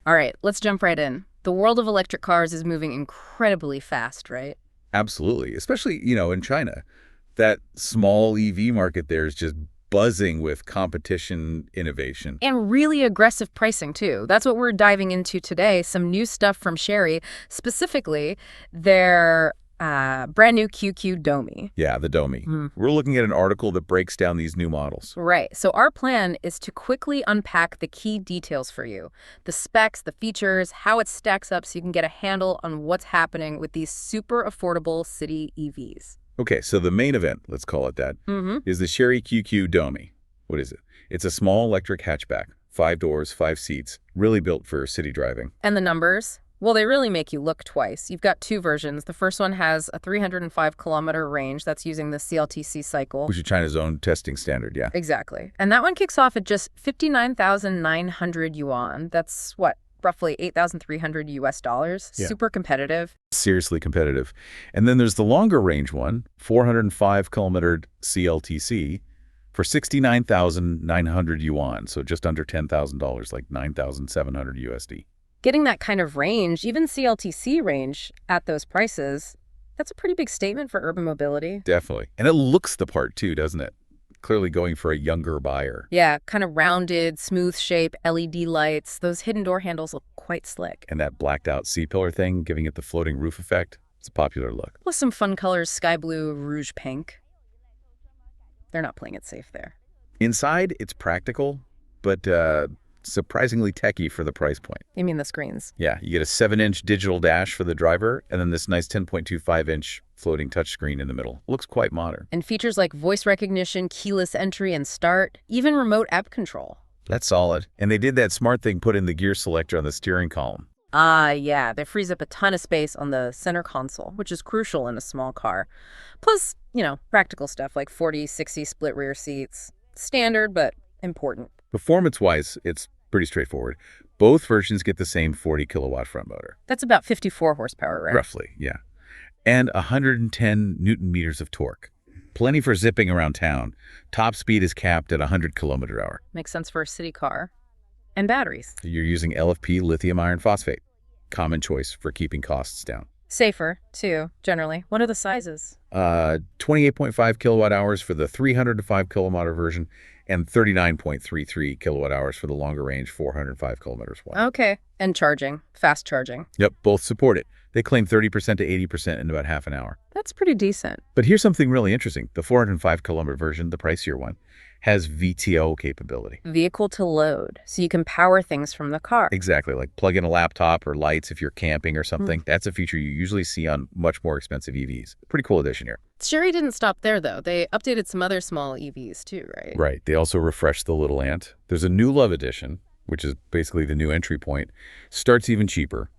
All right, let's jump right in. The world of electric cars is moving incredibly fast, right? Absolutely. Especially, in China. That small EV market there is just buzzing with competition innovation. And really aggressive pricing, too. That's what we're diving into today. Some new stuff from Chery, specifically their brand new QQ Domi. Yeah, the Domi. We're looking at an article that breaks down these new models. Right. So our plan is to quickly unpack the key details for you. The specs, the features, how it stacks up so you can get a handle on what's happening with these super affordable city EVs. Okay, so the main event, let's call it that, is the Chery QQ Domi. What is it? It's a small electric hatchback, 5 doors, 5 seats, really built for city driving. And the numbers? Well, they really make you look twice. You've got two versions. The first one has a 305-kilometer range. That's using the CLTC cycle. Which is China's own testing standard, yeah. Exactly. And that one kicks off at just 59,900 yuan. That's what? Roughly 8,300 US dollars. Yeah. Super competitive. Seriously competitive. And then there's the longer range one, 405-kilometer CLTC, for 69,900 yuan, so just under $10,000, like 9,700 USD. Getting that kind of range, even CLTC range, at those prices, that's a pretty big statement for urban mobility. Definitely. And it looks the part, too, doesn't it? Clearly going for a younger buyer. Yeah, kind of rounded, smooth shape, LED lights. Those hidden door handles look quite slick. And that blacked-out C-pillar thing, giving it the floating roof effect, it's a popular look. Plus some fun colors, sky blue, rouge pink. They're not playing it safe there. Inside, it's practical, but surprisingly techy for the price point. You mean the screens? Yeah, you get a 7-inch digital dash for the driver, and then this nice 10.25-inch floating touchscreen in the middle. Looks quite modern. And features like voice recognition, keyless entry and start, even remote app control. That's solid. And they did that smart thing, put in the gear selector on the steering column. Yeah, that frees up a ton of space on the center console, which is crucial in a small car. Plus, practical stuff like 40/60 split rear seats. Standard, but important. Performance-wise, it's pretty straightforward. Both versions get the same 40-kilowatt front motor. That's about 54 horsepower, right? Roughly, yeah. And 110 newton meters of torque. Plenty for zipping around town. Top speed is capped at 100 km/h. Makes sense for a city car. And batteries. You're using LFP lithium iron phosphate. Common choice for keeping costs down. Safer, too, generally. What are the sizes? 28.5 kilowatt hours for the 305 kilometer version and 39.33 kilowatt hours for the longer range 405 kilometers wide. Okay. And charging. Fast charging. Yep, both support it. They claim 30% to 80% in about half an hour. That's pretty decent. But here's something really interesting. The 405 kilometer version, the pricier one, has VTO capability. Vehicle to load, so you can power things from the car. Exactly, like plug in a laptop or lights if you're camping or something. That's a feature you usually see on much more expensive EVs. Pretty cool addition here. Chery didn't stop there, though. They updated some other small EVs, too, right? Right. They also refreshed the Little Ant. There's a new Love Edition, which is basically the new entry point. Starts even cheaper,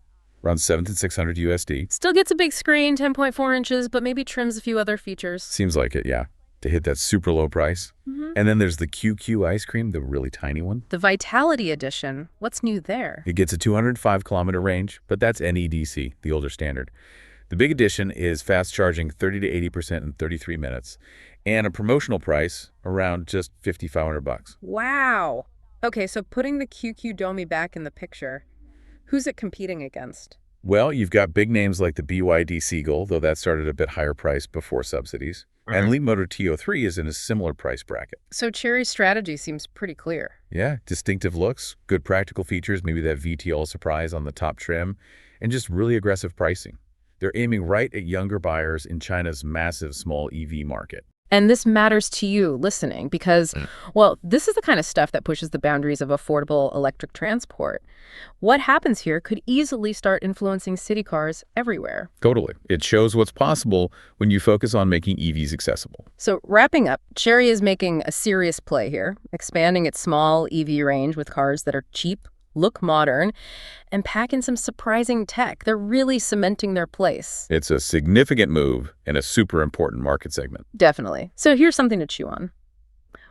around 7,600 USD. Still gets a big screen, 10.4 inches, but maybe trims a few other features. Seems like it, yeah, to hit that super low price. And then there's the QQ ice cream, the really tiny one. The Vitality Edition, what's new there? It gets a 205-kilometer range, but that's NEDC, the older standard. The big addition is fast charging 30 to 80% in 33 minutes, and a promotional price around just $5,500. Wow. Okay, so putting the QQ Domi back in the picture, who's it competing against? Well, you've got big names like the BYD Seagull, though that started a bit higher price before subsidies. And Leapmotor T03 is in a similar price bracket. So Chery's strategy seems pretty clear. Yeah, distinctive looks, good practical features, maybe that VTOL surprise on the top trim, and just really aggressive pricing. They're aiming right at younger buyers in China's massive small EV market. And this matters to you listening because, well, this is the kind of stuff that pushes the boundaries of affordable electric transport. What happens here could easily start influencing city cars everywhere. Totally. It shows what's possible when you focus on making EVs accessible. So wrapping up, Chery is making a serious play here, expanding its small EV range with cars that are cheap, look modern, and pack in some surprising tech. They're really cementing their place. It's a significant move in a super important market segment. Definitely. So here's something to chew on.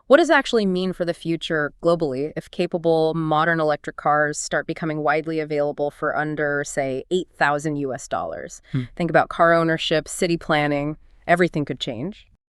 What does it actually mean for the future globally if capable modern electric cars start becoming widely available for under, say, 8,000 US dollars? Think about car ownership, city planning. Everything could change.